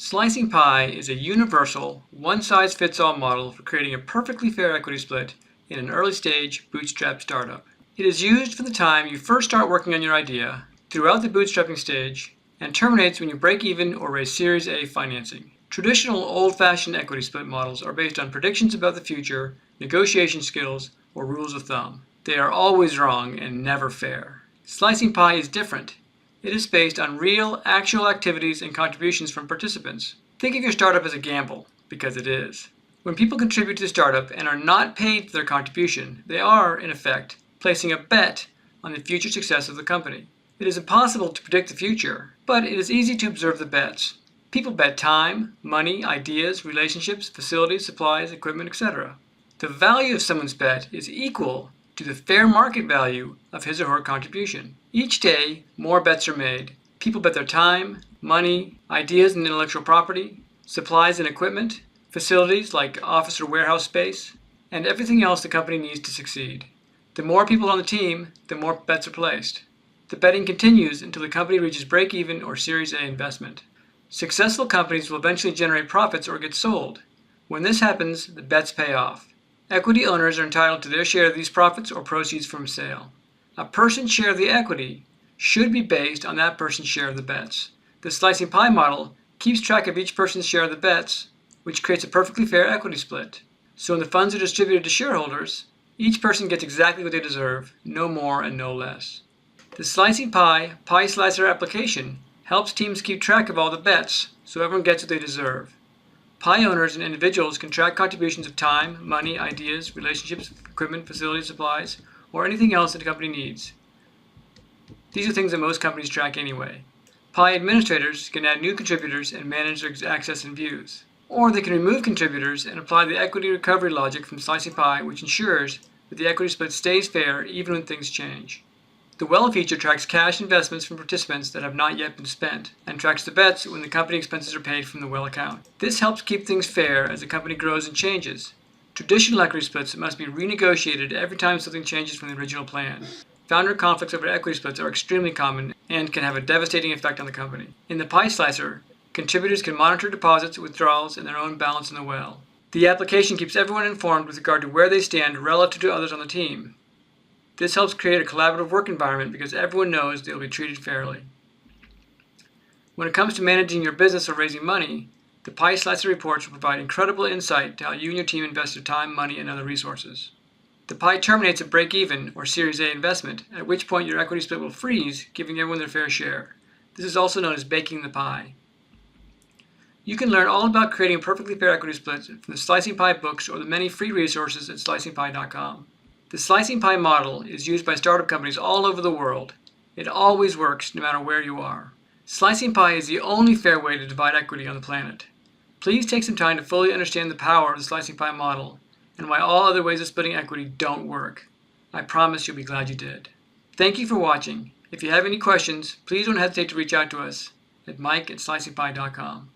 Slicing Pie is a universal, one-size-fits-all model for creating a perfectly fair equity split in an early-stage bootstrap startup. It is used from the time you first start working on your idea, throughout the bootstrapping stage, and terminates when you break even or raise Series A financing. Traditional old-fashioned equity split models are based on predictions about the future, negotiation skills, or rules of thumb. They are always wrong and never fair. Slicing Pie is different. It is based on real, actual activities and contributions from participants. Think of your startup as a gamble, because it is. When people contribute to the startup and are not paid for their contribution, they are, in effect, placing a bet on the future success of the company. It is impossible to predict the future, but it is easy to observe the bets. People bet time, money, ideas, relationships, facilities, supplies, equipment, etc. The value of someone's bet is equal to the fair market value of his or her contribution. Each day, more bets are made. People bet their time, money, ideas and intellectual property, supplies and equipment, facilities like office or warehouse space, and everything else the company needs to succeed. The more people on the team, the more bets are placed. The betting continues until the company reaches break-even or Series A investment. Successful companies will eventually generate profits or get sold. When this happens, the bets pay off. Equity owners are entitled to their share of these profits or proceeds from sale. A person's share of the equity should be based on that person's share of the bets. The Slicing Pie model keeps track of each person's share of the bets, which creates a perfectly fair equity split. So when the funds are distributed to shareholders, each person gets exactly what they deserve, no more and no less. The Slicing Pie pieslicer application helps teams keep track of all the bets, so everyone gets what they deserve. Pie owners and individuals can track contributions of time, money, ideas, relationships, equipment, facilities, supplies, or anything else that the company needs. These are things that most companies track anyway. Pie administrators can add new contributors and manage their access and views. Or they can remove contributors and apply the equity recovery logic from Slicing Pie, which ensures that the equity split stays fair even when things change. The Well feature tracks cash investments from participants that have not yet been spent, and tracks the bets when the company expenses are paid from the Well account. This helps keep things fair as the company grows and changes. Traditional equity splits must be renegotiated every time something changes from the original plan. Founder conflicts over equity splits are extremely common and can have a devastating effect on the company. In the pieslicer, contributors can monitor deposits, withdrawals, and their own balance in the Well. The application keeps everyone informed with regard to where they stand relative to others on the team. This helps create a collaborative work environment because everyone knows they will be treated fairly. When it comes to managing your business or raising money, the pieslicer reports will provide incredible insight to how you and your team invest your time, money, and other resources. The pie terminates at break-even or Series A investment, at which point your equity split will freeze, giving everyone their fair share. This is also known as baking the pie. You can learn all about creating a perfectly fair equity split from the Slicing Pie books or the many free resources at slicingpie.com. The Slicing Pie model is used by startup companies all over the world. It always works no matter where you are. Slicing Pie is the only fair way to divide equity on the planet. Please take some time to fully understand the power of the Slicing Pie model and why all other ways of splitting equity don't work. I promise you'll be glad you did. Thank you for watching. If you have any questions, please don't hesitate to reach out to us at mike@slicingpie.com.